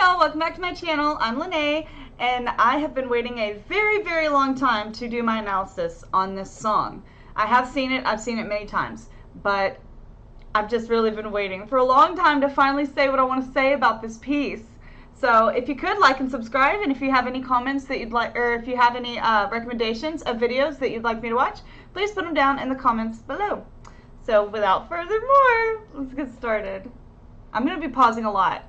y'all, welcome back to my channel. I'm Lene, and I have been waiting a very, very long time to do my analysis on this song. I've seen it many times, but I've just really been waiting for a long time to finally say what I want to say about this piece. So if you could like and subscribe, and if you have any comments that you'd like, or if you have any recommendations of videos that you'd like me to watch, please put them down in the comments below. So without further more, let's get started. I'm going to be pausing a lot.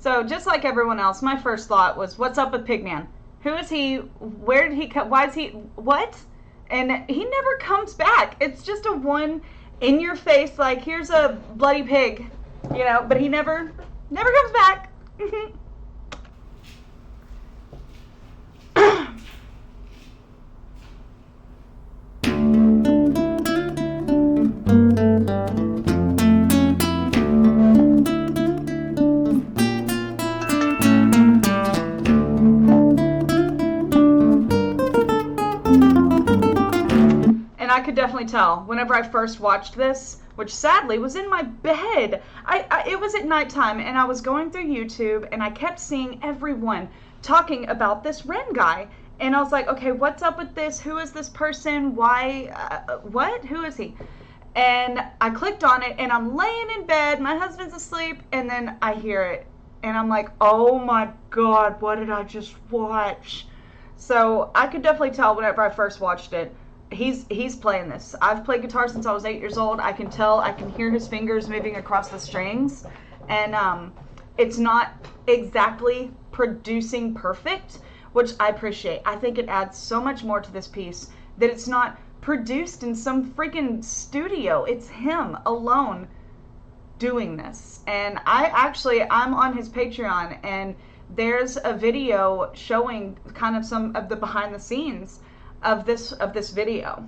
So just like everyone else, my first thought was, what's up with Pigman? Who is he? Where did he come? Why is he? What? And he never comes back. It's just a one in your face, like, here's a bloody pig, you know, but he never comes back. I could definitely tell whenever I first watched this, which sadly was in my bed. It was at nighttime, and I was going through YouTube, and I kept seeing everyone talking about this Ren guy, and I was like, okay, what's up with this? Who is this person? Why? What? Who is he? And I clicked on it, and I'm laying in bed, my husband's asleep, and then I hear it, and I'm like, oh my god, what did I just watch? So I could definitely tell whenever I first watched it. He's playing this. I've played guitar since I was 8 years old. I can tell, I can hear his fingers moving across the strings, and it's not exactly producing perfect, which I appreciate. I think it adds so much more to this piece that it's not produced in some freaking studio. It's him alone doing this. And I'm on his Patreon, and there's a video showing kind of some of the behind the scenes of this video.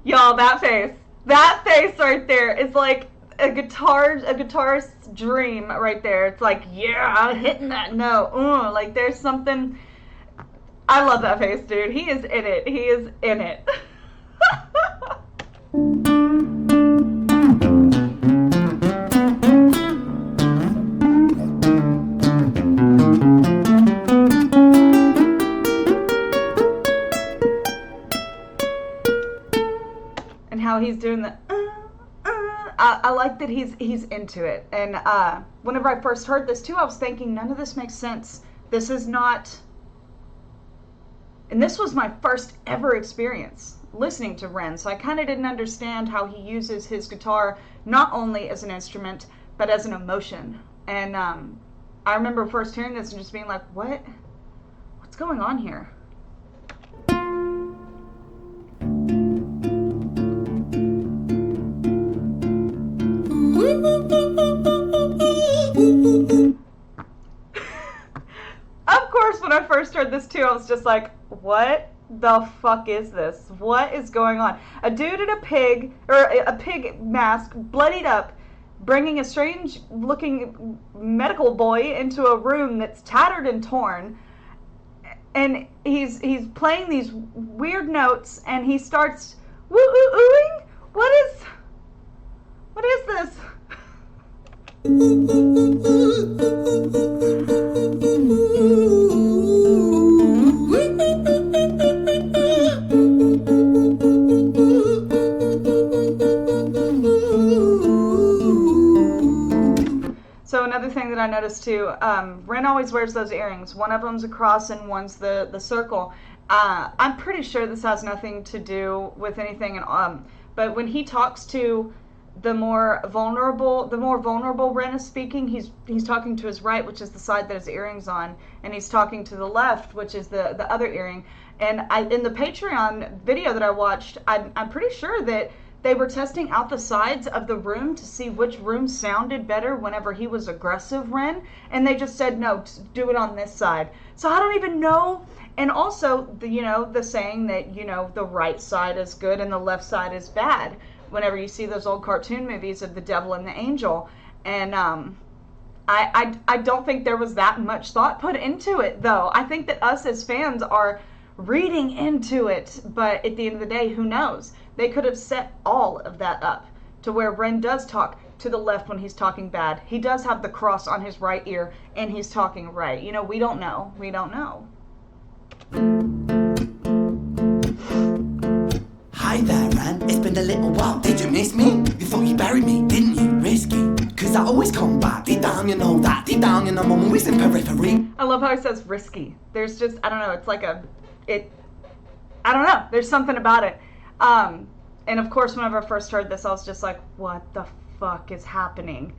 Y'all, that face right there is like a guitarist's dream right there. It's like, yeah, I'm hitting that note. Like there's something. I love that face, dude. He is in it. He is in it. How he's doing the I like that he's into it. And whenever I first heard this too, I was thinking, none of this makes sense. This is not, and this was my first ever experience listening to Ren, so I kind of didn't understand how he uses his guitar not only as an instrument but as an emotion. And I remember first hearing this and just being like, what's going on here? Of course, when I first heard this too, I was just like, what the fuck is this? What is going on? A dude in a pig mask, bloodied up, bringing a strange looking medical boy into a room that's tattered and torn, and he's playing these weird notes, and he starts woo-ooing. What is this? So another thing that I noticed too, Ren always wears those earrings. One of them's a cross and one's the circle. I'm pretty sure this has nothing to do with anything. But when he talks to the more vulnerable Ren is speaking, he's talking to his right, which is the side that his earring's on, and he's talking to the left, which is the other earring. And in the Patreon video that I watched, I'm pretty sure that they were testing out the sides of the room to see which room sounded better whenever he was aggressive Ren, and they just said, no, do it on this side. So I don't even know. And also, the saying that, the right side is good and the left side is bad. Whenever you see those old cartoon movies of the devil and the angel. And I don't think there was that much thought put into it, though. I think that us as fans are reading into it, but at the end of the day, who knows? They could have set all of that up to where Ren does talk to the left when he's talking bad. He does have the cross on his right ear, and he's talking right. You know, we don't know. We don't know. Hi there, Ren. It's been a little while. Did you miss me? You thought you buried me, didn't you? Risky. Cause I always come back. Deep down, you know that. Deep down, you know I'm always in periphery. I love how he says risky. There's just, I don't know, it's like I don't know. There's something about it. And of course, whenever I first heard this, I was just like, what the fuck is happening?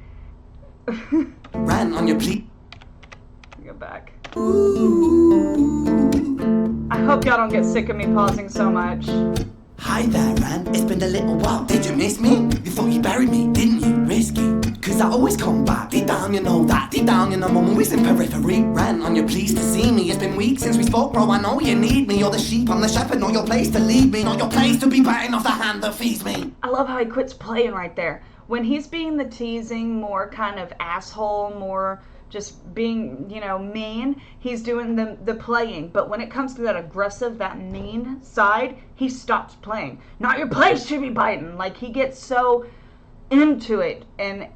Ren, on your plea. Go back. I hope y'all don't get sick of me pausing so much. Hi there, Ren. It's been a little while. Did you miss me? You thought you buried me, didn't you? Risky. Cause I always come back. Deep down, you know that. Deep down, you know I'm always in periphery. Ren, on your pleased to see me. It's been weeks since we spoke, bro. I know you need me. You're the sheep, I'm the shepherd. Not your place to lead me. Not your place to be biting off the hand that feeds me. I love how he quits playing right there. When he's being the teasing, more kind of asshole, more just being, you know, mean, he's doing the playing. But when it comes to that aggressive, that mean side, he stops playing. Not your place to be biting. Like, he gets so into it, and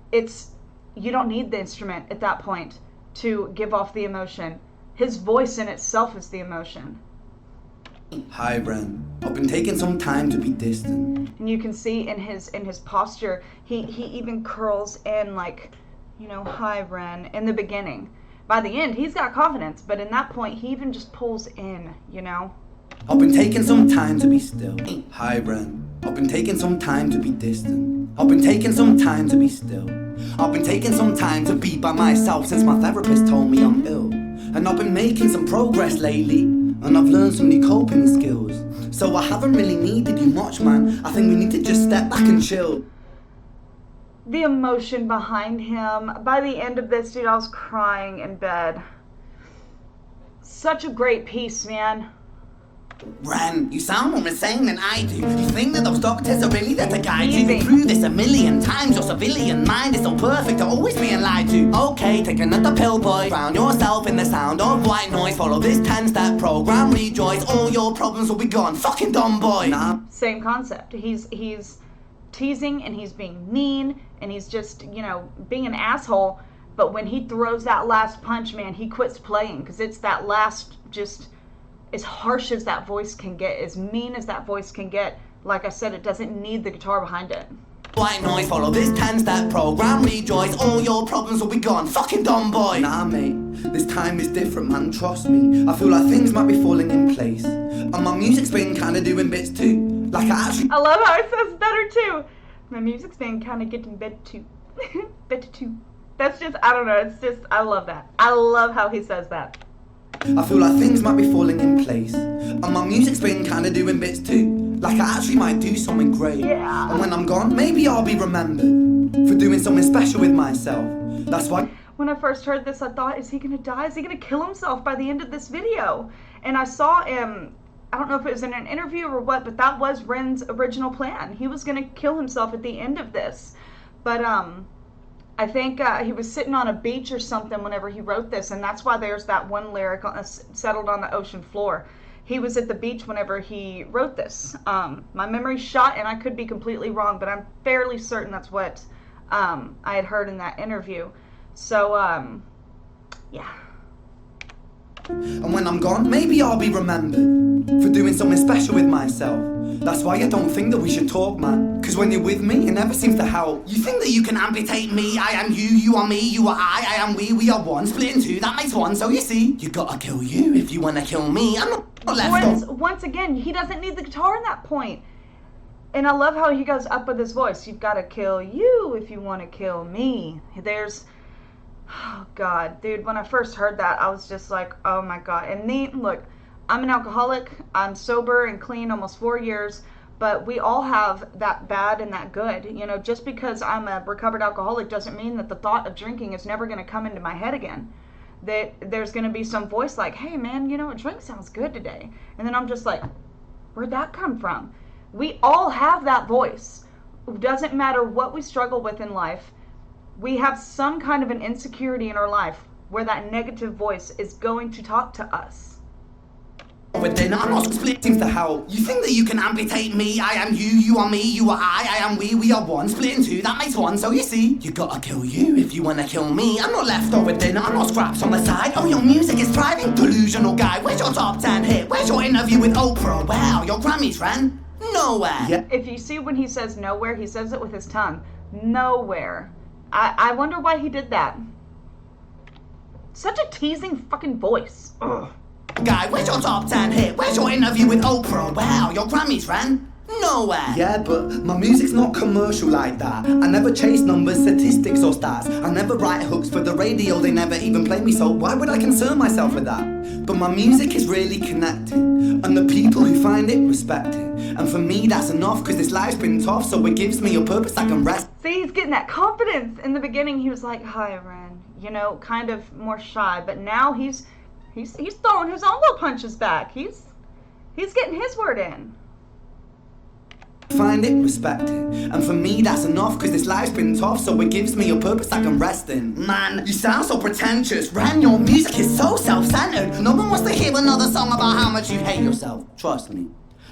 you don't need the instrument at that point to give off the emotion. His voice in itself is the emotion. Hi, Ren. I've been taking some time to be distant. And you can see in his posture, he even curls in, like, you know, hi, Ren, in the beginning. By the end, he's got confidence, but in that point, he even just pulls in, you know? I've been taking some time to be still. Hi, Ren. I've been taking some time to be distant. I've been taking some time to be still. I've been taking some time to be by myself since my therapist told me I'm ill. And I've been making some progress lately, and I've learned some new coping skills. So I haven't really needed you much, man. I think we need to just step back and chill. The emotion behind him. By the end of this, dude, I was crying in bed. Such a great piece, man. Ren, you sound more insane than I do. You think that those doctors are really there to guide you? Been through this a million times. Your civilian mind is so perfect, you're always being lied to. Okay, take another pill, boy. Drown yourself in the sound of white noise. Follow this 10-step program, rejoice. All your problems will be gone. Fucking dumb boy. Nah. Same concept. He's teasing, and he's being mean, and he's just, you know, being an asshole. But when he throws that last punch, man, he quits playing, because it's that last, just as harsh as that voice can get, as mean as that voice can get. Like I said, it doesn't need the guitar behind it. White noise, follow this 10-step program, rejoice. All your problems will be gone. Fucking dumb boy. Nah, mate, this time is different, man, trust me. I feel like things might be falling in place, and my music's been kinda doing bits too. Like I love how it says better too. My music's been kind of getting better too. Better too. That's just, I don't know, it's just, I love that. I love how he says that. I feel like things might be falling in place, and my music's been kinda doing bits too. Like I actually might do something great. Yeah. And when I'm gone, maybe I'll be remembered for doing something special with myself. That's why when I first heard this, I thought, is he gonna die? Is he gonna kill himself by the end of this video? And I saw him, I don't know if it was in an interview or what, but that was Ren's original plan. He was gonna kill himself at the end of this. But I think he was sitting on a beach or something whenever he wrote this, and that's why there's that one lyric, settled on the ocean floor. He was at the beach whenever he wrote this. My memory's shot, and I could be completely wrong, but I'm fairly certain that's what I had heard in that interview. So, yeah. And when I'm gone, maybe I'll be remembered for doing something special with myself. That's why I don't think that we should talk, man. Cause when you're with me, it never seems to help. You think that you can amputate me, I am you, you are me, you are I am we are one. Split in two, that makes one, so you see, you gotta kill you if you wanna kill me. I'm not left once again, he doesn't need the guitar in that point. And I love how he goes up with his voice. You've gotta kill you if you wanna kill me. There's, oh God, dude, when I first heard that, I was just like, oh my God. And look, I'm an alcoholic. I'm sober and clean almost 4 years, but we all have that bad and that good. You know, just because I'm a recovered alcoholic doesn't mean that the thought of drinking is never going to come into my head again. That there's going to be some voice like, hey man, you know, a drink sounds good today. And then I'm just like, where'd that come from? We all have that voice. It doesn't matter what we struggle with in life. we have some kind of an insecurity in our life where that negative voice is going to talk to us. But then I'm not splitting the hell. You think that you can amputate me? I am you, you are me, you are I am we are one. Split in two, that makes one. So you see, you gotta kill you if you wanna kill me. I'm not left over dinner, I'm not scraps on the side. Oh, your music is thriving, delusional guy. Where's your top 10 hit? Where's your interview with Oprah? Wow, your Grammys ran nowhere. Yeah. If you see when he says nowhere, he says it with his tongue. Nowhere. I wonder why he did that. Such a teasing fucking voice. Ugh. Guy, where's your top 10 hit? Where's your interview with Oprah? Wow, your Grammys ran nowhere. Yeah, but my music's not commercial like that. I never chase numbers, statistics or stats. I never write hooks for the radio, they never even play me, so why would I concern myself with that? But my music is really connecting, and the people who find it respect it. And for me that's enough, cause this life's been tough, so it gives me a purpose I can rest. See, he's getting that confidence. In the beginning he was like, hi Ren, you know, kind of more shy, but now he's throwing his own little punches back. He's getting his word in. Find it, respect it. And for me that's enough, cause this life's been tough, so it gives me a purpose I can rest in. Man, you sound so pretentious. Ren, your music is so self-centered. No one wants to hear another song about how much you hate yourself. Trust me.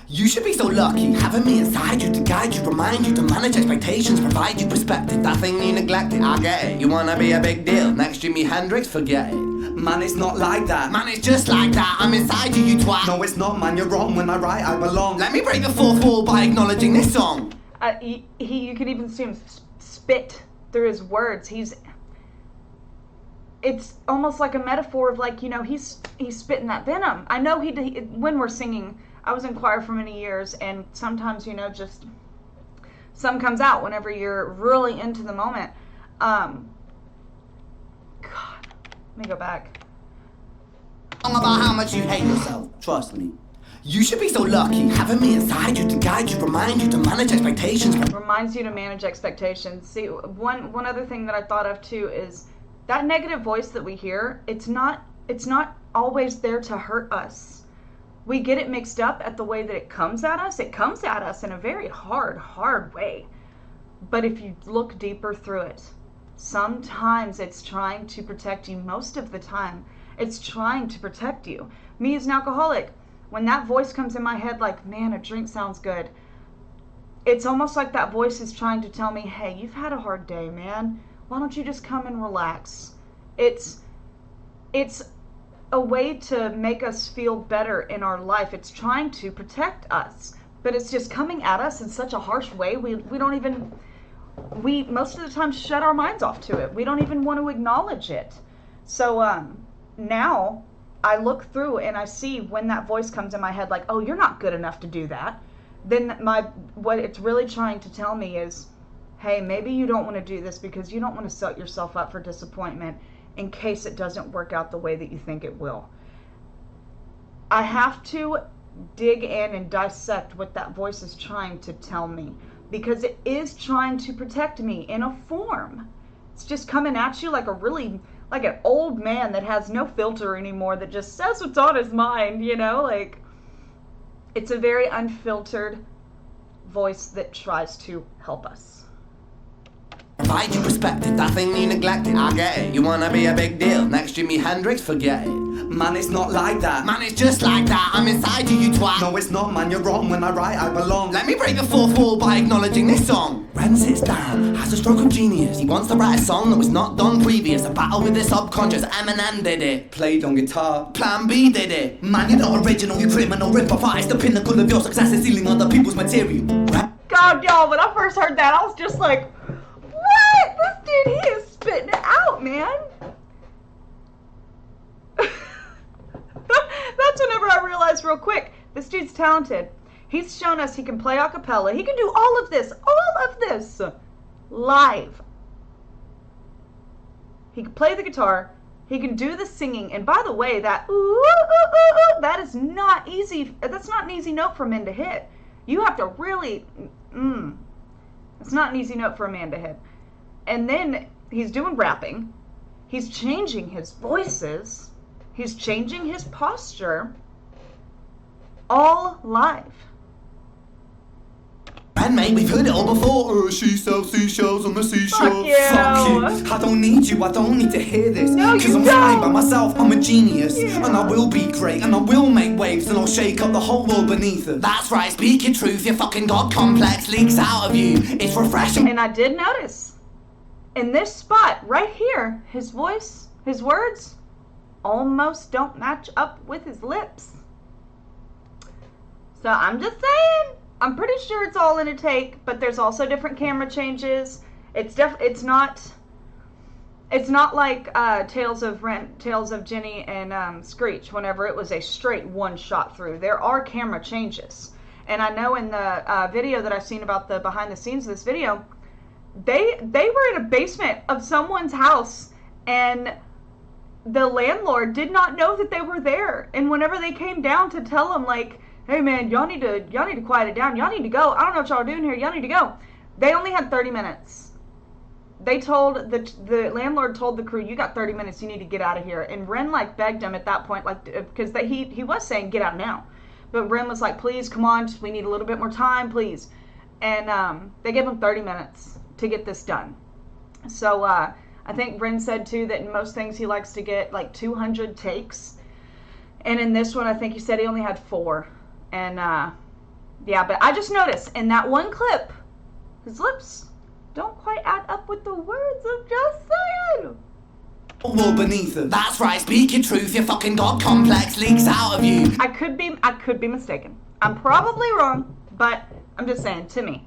You should be so lucky, having me inside you to guide you, remind you to manage expectations, provide you perspective. That thing you neglected, I get it. You wanna be a big deal, next Jimi Hendrix, forget it. Man, it's not like that. Man, it's just like that. I'm inside you, you twat. No, it's not, man, you're wrong. When I write, I belong. Let me break the fourth wall by acknowledging this song. You can even see him spit through his words. It's almost like a metaphor of, like, you know, he's spitting that venom. I know when we're singing, I was in choir for many years, and sometimes, you know, just some comes out whenever you're really into the moment. God, let me go back. About how much you hate yourself, trust me. You should be so lucky, having me inside you to guide you, remind you to manage expectations. Reminds you to manage expectations. See, one other thing that I thought of too is that negative voice that we hear, it's not always there to hurt us. We get it mixed up at the way that it comes at us. It comes at us in a very hard way. But if you look deeper through it, sometimes it's trying to protect you. Most of the time, it's trying to protect you. Me as an alcoholic, when that voice comes in my head like, man, a drink sounds good, it's almost like that voice is trying to tell me, hey, you've had a hard day, man. Why don't you just come and relax? It's a way to make us feel better in our life. It's trying to protect us, but it's just coming at us in such a harsh way. We most of the time shut our minds off to it. We don't even want to acknowledge it. So now I look through and I see when that voice comes in my head like, oh, you're not good enough to do that. Then what it's really trying to tell me is, hey, maybe you don't want to do this because you don't want to set yourself up for disappointment in case it doesn't work out the way that you think it will. I have to dig in and dissect what that voice is trying to tell me, because it is trying to protect me in a form. It's just coming at you like an old man that has no filter anymore, that just says what's on his mind, you know? Like, it's a very unfiltered voice that tries to help us. Provide you perspective, that thing you neglected, I get it. You wanna be a big deal, next Jimi Hendrix, forget it. Man, it's not like that. Man, it's just like that. I'm inside you, you twat. No, it's not, man, you're wrong. When I write, I belong. Let me break the fourth wall by acknowledging this song. Ren sits down, has a stroke of genius. He wants to write a song that was not done previous. A battle with the subconscious, Eminem did it. Played on guitar, Plan B did it. Man, you're not original, you criminal rip-off artist. The pinnacle of your success is stealing other people's material. God, y'all, when I first heard that, I was just like, what? This dude, he is spitting it out, man. That's whenever I realized real quick, this dude's talented. He's shown us he can play a cappella. He can do all of this live. He can play the guitar. He can do the singing. And by the way, that that is not easy. That's not an easy note for men to hit. You have to really, it's not an easy note for a man to hit. And then he's doing rapping. He's changing his voices. He's changing his posture. All live. And mate, we've heard it all before. She sells seashells on the seashore. Fuck you. Fuck you. I don't need you, I don't need to hear this. No, you Cause I'm don't. fine by myself, I'm a genius. Yeah. And I will be great, and I will make waves, and I'll shake up the whole world beneath it. That's right, speak your truth, your fucking God complex leaks out of you. It's refreshing. And I did notice, in this spot right here, his voice, his words, almost don't match up with his lips. So I'm just saying, I'm pretty sure it's all in a take, but there's also different camera changes. It's not like Tales of Jenny and Screech, whenever it was a straight one shot through. There are camera changes. And I know in the video that I've seen about the behind the scenes of this video, they were in a basement of someone's house, and the landlord did not know that they were there. And whenever they came down to tell them, like, hey man, y'all need to quiet it down. Y'all need to go. I don't know what y'all are doing here. Y'all need to go. They only had 30 minutes. They told the landlord told the crew, you got 30 minutes. You need to get out of here. And Ren like begged him at that point, like, because he was saying get out now, but Ren was like, please come on, we need a little bit more time, please. And they gave him 30 minutes to get this done. So I think Ren said too that in most things he likes to get like 200 takes, and in this one I think he said he only had 4. And yeah, but I just noticed in that one clip, his lips don't quite add up with the words. I'm just saying. World beneath it. That's right, speak your truth, your fucking God complex leaks out of you. I could be mistaken. I'm probably wrong, but I'm just saying, to me.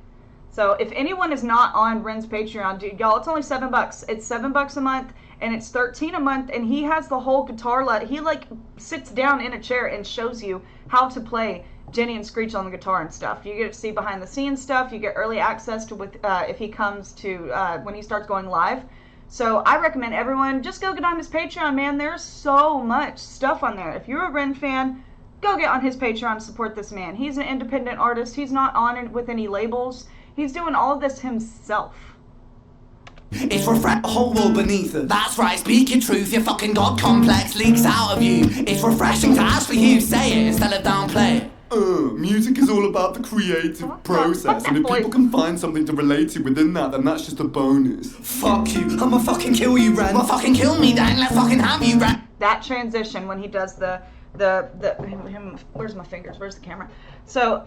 So if anyone is not on Ren's Patreon, dude, y'all, it's only $7. It's $7 a month, and it's $13 a month, and he has the whole guitar he like sits down in a chair and shows you how to play Jenny and Screech on the guitar and stuff. You get to see behind the scenes stuff. You get early access to if he comes to when he starts going live. So I recommend everyone just go get on his Patreon, man. There's so much stuff on there. If you're a Ren fan, go get on his Patreon and support this man. He's an independent artist. He's not on it with any labels. He's doing all of this himself. It's refresh the whole world beneath it. That's right, speak your truth, your fucking God complex leaks out of you. It's refreshing to actually hear you say it instead of downplay it. Music is all about the creative process, and if people can find something to relate to within that, then that's just a bonus. Fuck you, I'ma fucking kill you, Ren. Well, fucking kill me then, let's fucking have you, Ren. That transition when he does where's my fingers, where's the camera? So,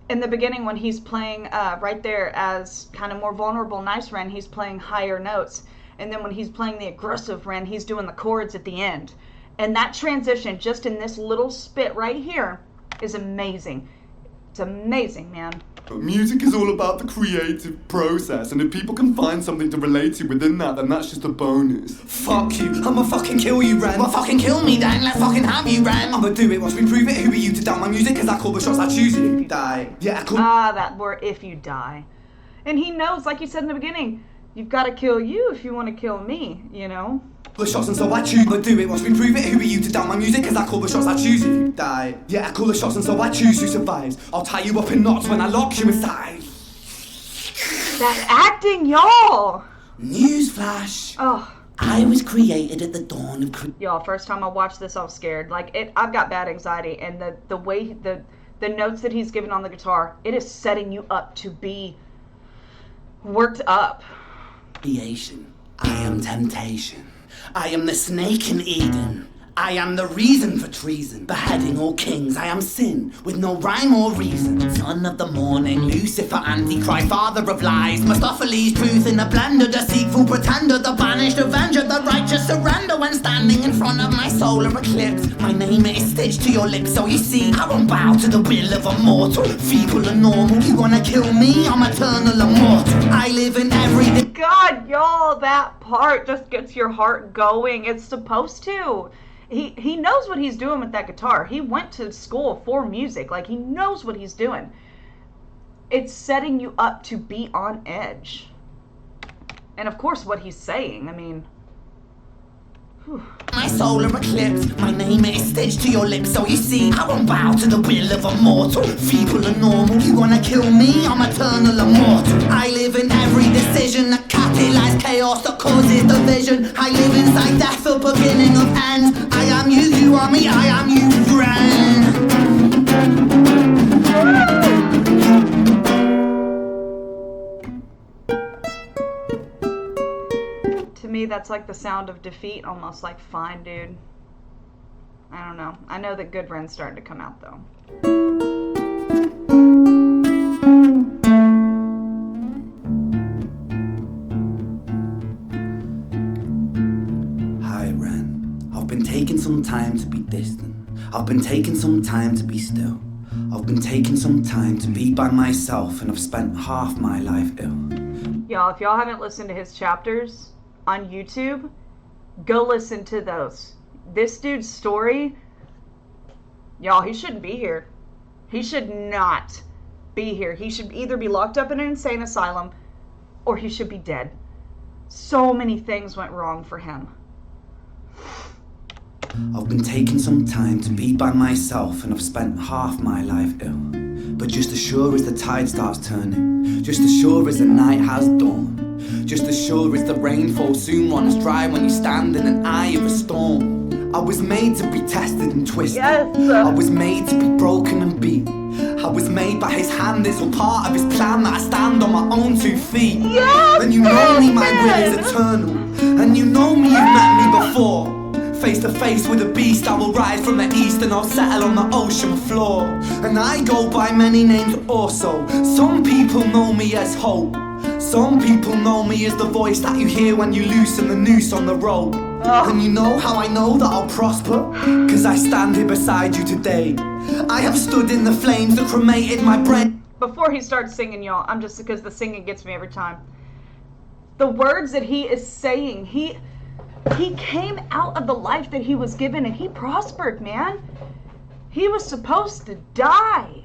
in the beginning when he's playing right there as kind of more vulnerable, nice Ren, he's playing higher notes. And then when he's playing the aggressive Ren, he's doing the chords at the end. And that transition, just in this little spit right here, is amazing. It's amazing, man. Music is all about the creative process, and if people can find something to relate to within that, then that's just a bonus. Fuck you, I'ma fucking kill you, Ren. Well, fucking kill me then, let's fucking have you, Ren. I'ma do it, watch me prove it. Who are you to down my music? Cause I call the shots, I choose it. If you die, yeah, I call. That word, if you die. And he knows, like you said in the beginning, you've got to kill you if you want to kill me, you know? The shots, and so I choose. I'ma do it, watch me prove it. Who are you to down my music? Cause I call the shots, I choose. If you die, yeah, I call the shots, and so I choose who survives. I'll tie you up in knots when I lock you inside. That acting, y'all! Newsflash. Oh. I was created at the dawn of Y'all, first time I watched this, I was scared. Like, I've got bad anxiety, and the way, the notes that he's giving on the guitar, it is setting you up to be worked up. creation. I am temptation. I am the snake in Eden. I am the reason for treason, beheading all kings. I am sin, with no rhyme or reason. Son of the morning, Lucifer, Antichrist, father of lies. Mephistophelies, truth in a blender, deceitful pretender, the banished avenger, the righteous surrender. When standing in front of my solar eclipse, my name is stitched to your lips, so you see I won't bow to the will of a mortal. Feeble and normal, you wanna kill me? I'm eternal immortal. I live in every day. God, y'all, that part just gets your heart going. It's supposed to. He knows what he's doing with that guitar. He went to school for music. Like, he knows what he's doing. It's setting you up to be on edge. And of course what he's saying, I mean... Whew. My solar eclipse, my name is stitched to your lips, so you see I won't bow to the will of a mortal. Feeble and normal, you wanna kill me? I'm eternal immortal. I live in every decision that catalyzes chaos, that causes division. I live inside death, the beginning of ends. I am you, you are me, I am you, friend. that's like the sound of defeat, almost like, fine, dude. I don't know. I know that Good Ren's starting to come out, though. Hi, Ren. I've been taking some time to be distant. I've been taking some time to be still. I've been taking some time to be by myself, and I've spent half my life ill. Y'all, if y'all haven't listened to his chapters on YouTube, go listen to those. This dude's story, y'all, he shouldn't be here. He should not be here. He should either be locked up in an insane asylum or he should be dead. So many things went wrong for him. I've been taking some time to be by myself, and I've spent half my life ill. But just as sure as the tide starts turning, just as sure as the night has dawned, just as sure as the rain falls soon runs dry when you stand in an eye of a storm. I was made to be tested and twisted. Yes. I was made to be broken and beat. I was made by his hand, it's all part of his plan that I stand on my own 2 feet. Yes, And you know me, my will is eternal. And you know me, you've met me before. Face to face with a beast, I will rise from the east and I'll settle on the ocean floor. And I go by many names also. Some people know me as hope. Some people know me as the voice that you hear when you loosen the noose on the rope. And you know how I know that I'll prosper? Cause I stand here beside you today. I have stood in the flames that cremated my brain. Before he starts singing, y'all, I'm just, because the singing gets me every time. The words that he is saying, he came out of the life that he was given and he prospered, man. He was supposed to die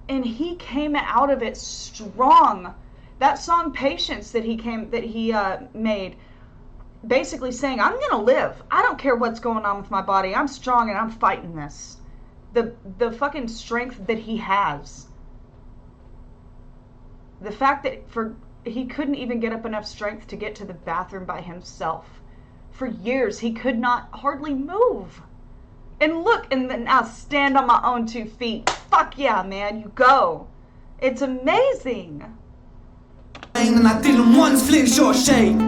and he came out of it strong. That song Patience that he made, basically saying, I'm gonna live. I don't care what's going on with my body. I'm strong and I'm fighting this. The fucking strength that he has. The fact that he couldn't even get up enough strength to get to the bathroom by himself. For years, he could not hardly move. And look, and then I stand on my own 2 feet. Fuck yeah, man, you go. It's amazing. And I didn't once flinch or shake.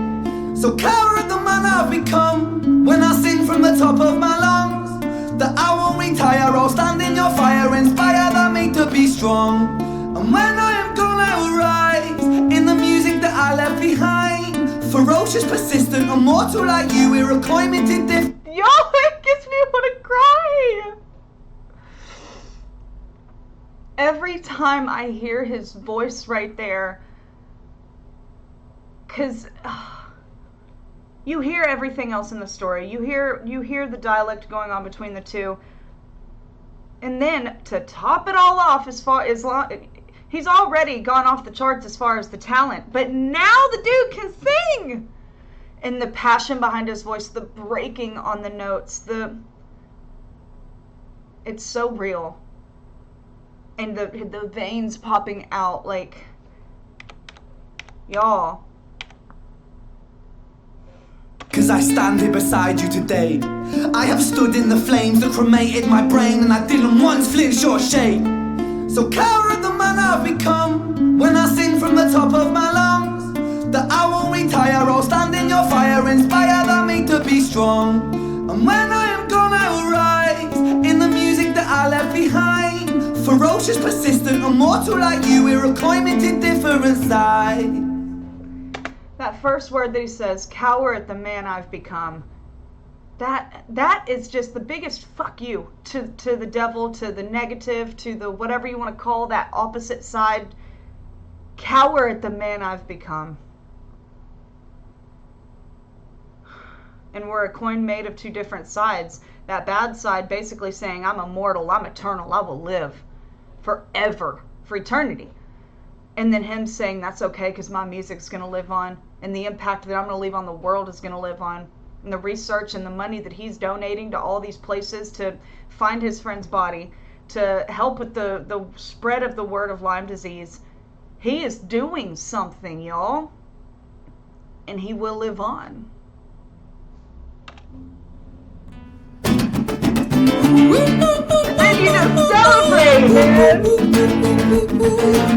So coward the man I've become. When I sing from the top of my lungs, that I won't retire, I'll stand in your fire, inspire that me to be strong. And when I am gone, I will rise in the music that I left behind. Ferocious, persistent, immortal like you, we're a climate to different. Yo, it gets me want to cry. Every time I hear his voice right there, because you hear everything else in the story. You hear the dialect going on between the two. And then to top it all off, he's already gone off the charts as far as the talent, but now the dude can sing. And the passion behind his voice, the breaking on the notes, it's so real. And the veins popping out, like, y'all. Cause I stand here beside you today. I have stood in the flames that cremated my brain, and I didn't once flinch or shake. So coward the man I've become. When I sing from the top of my lungs, that I won't retire, I'll stand in your fire, inspire that me to be strong. And when I am gone, I will rise in the music that I left behind. Ferocious, persistent, immortal like you, we're a climbing to different sides. That first word that he says, coward the man I've become, that is just the biggest fuck you to the devil, to the negative, to the whatever you want to call that opposite side. Coward the man I've become. And we're a coin made of 2 different sides. That bad side basically saying, I'm immortal, I'm eternal, I will live forever, for eternity. And then him saying, that's okay because my music's going to live on. And the impact that I'm going to leave on the world is going to live on. And the research and the money that he's donating to all these places to find his friend's body, to help with the spread of the word of Lyme disease. He is doing something, y'all. And he will live on. And you know, celebrate, man.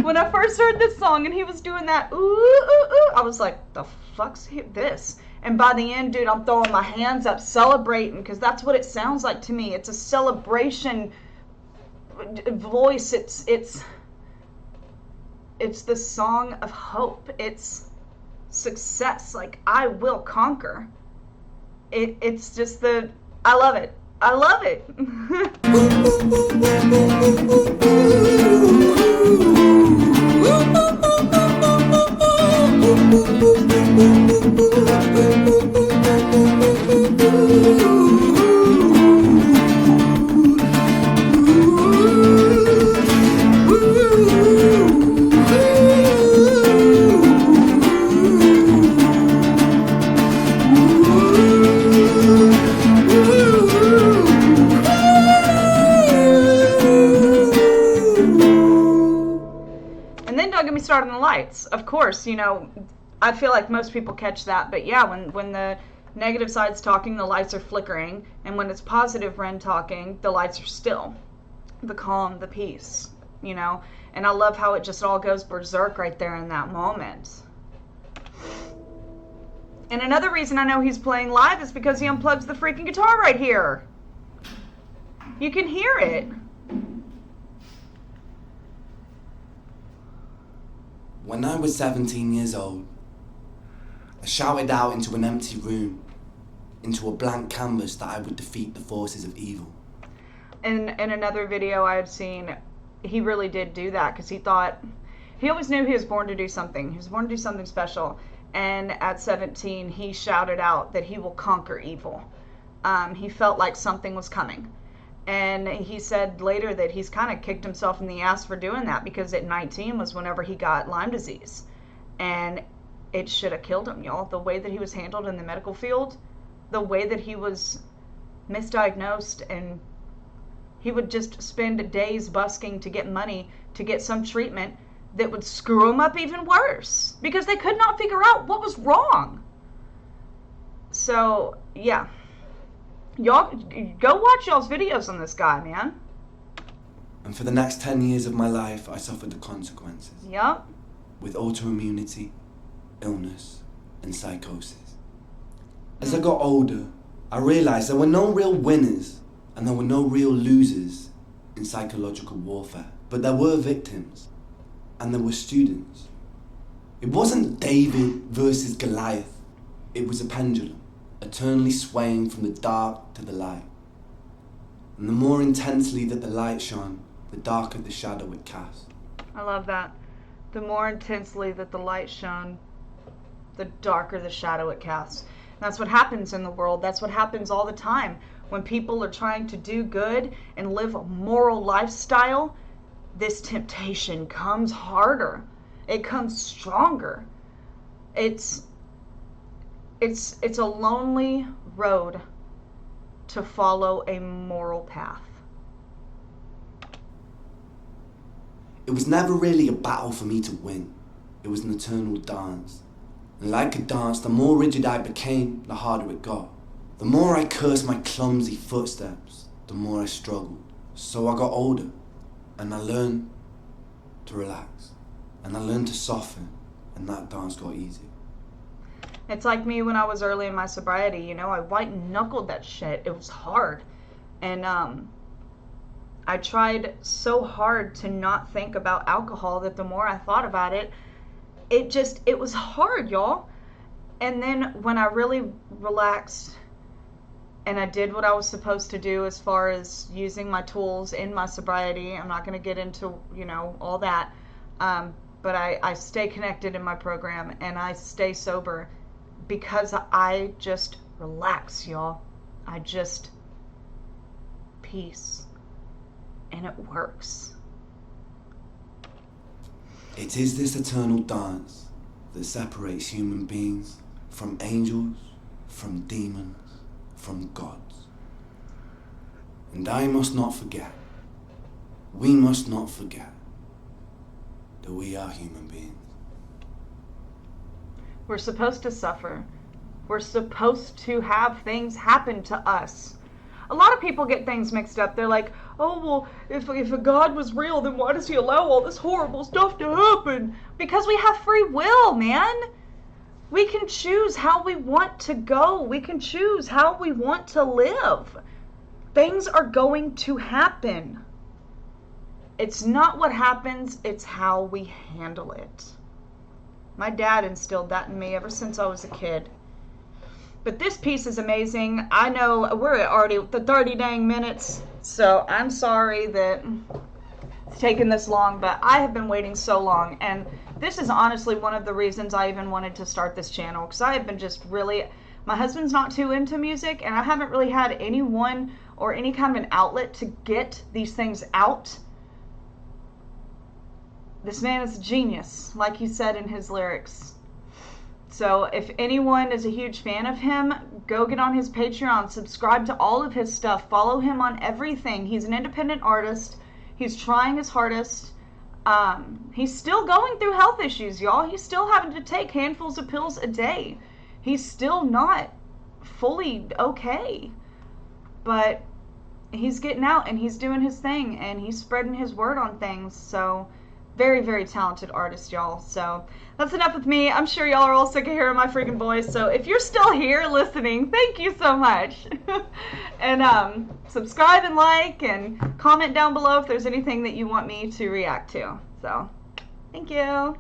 When I first heard this song and he was doing that, ooh, ooh, ooh, I was like, the fuck's this? And by the end, dude, I'm throwing my hands up, celebrating, because that's what it sounds like to me. It's a celebration voice. It's the song of hope. It's success. Like, I will conquer. It's just I love it. I love it. Starting the lights, of course, you know, I feel like most people catch that, but yeah, when the negative side's talking, the lights are flickering, and when it's positive Ren talking, the lights are still, the calm, the peace, you know, and I love how it just all goes berserk right there in that moment. And another reason I know he's playing live is because he unplugs the freaking guitar right here. You can hear it. When I was 17 years old, I shouted out into an empty room, into a blank canvas, that I would defeat the forces of evil. In another video I had seen, he really did do that, because he always knew he was born to do something. He was born to do something special. And at 17, he shouted out that he will conquer evil. He felt like something was coming. And he said later that he's kind of kicked himself in the ass for doing that, because at 19 was whenever he got Lyme disease. And it should have killed him, y'all. The way that he was handled in the medical field, the way that he was misdiagnosed, and he would just spend days busking to get money to get some treatment that would screw him up even worse, because they could not figure out what was wrong. So, yeah. Y'all, go watch y'all's videos on this guy, man. And for the next 10 years of my life, I suffered the consequences. Yup. With autoimmunity, illness, and psychosis. As I got older, I realized there were no real winners and there were no real losers in psychological warfare. But there were victims, and there were students. It wasn't David versus Goliath. It was a pendulum, eternally swaying from the dark to the light. And the more intensely that the light shone, the darker the shadow it cast. I love that. The more intensely that the light shone, the darker the shadow it casts. That's what happens in the world. That's what happens all the time. When people are trying to do good and live a moral lifestyle, this temptation comes harder. It comes stronger. It's a lonely road to follow a moral path. It was never really a battle for me to win. It was an eternal dance. And like a dance, the more rigid I became, the harder it got. The more I cursed my clumsy footsteps, the more I struggled. So I got older, and I learned to relax, and I learned to soften, and that dance got easier. It's like me when I was early in my sobriety, you know, I white-knuckled that shit. It was hard. And I tried so hard to not think about alcohol that the more I thought about it, it was hard, y'all. And then when I really relaxed and I did what I was supposed to do as far as using my tools in my sobriety, I'm not going to get into, you know, all that, but I stay connected in my program and I stay sober because I just relax, y'all. I just peace. And it works. It is this eternal dance that separates human beings from angels, from demons, from gods. And I must not forget, we must not forget, that we are human beings. We're supposed to suffer. We're supposed to have things happen to us. A lot of people get things mixed up. They're like, oh, well, if a God was real, then why does he allow all this horrible stuff to happen? Because we have free will, man. We can choose how we want to go. We can choose how we want to live. Things are going to happen. It's not what happens, it's how we handle it. My dad instilled that in me ever since I was a kid. But this piece is amazing. I know we're already at the 30 dang minutes, so I'm sorry that it's taken this long, but I have been waiting so long, and this is honestly one of the reasons I even wanted to start this channel, because I have been just really, my husband's not too into music, and I haven't really had anyone or any kind of an outlet to get these things out. This man is a genius, like he said in his lyrics. So if anyone is a huge fan of him, go get on his Patreon, subscribe to all of his stuff, follow him on everything. He's an independent artist. He's trying his hardest. He's still going through health issues, y'all. He's still having to take handfuls of pills a day. He's still not fully okay. But he's getting out and he's doing his thing and he's spreading his word on things. So very, very talented artist, y'all. So that's enough with me. I'm sure y'all are all sick of hearing my freaking voice. So if you're still here listening, thank you so much. And subscribe and like and comment down below if there's anything that you want me to react to. So thank you.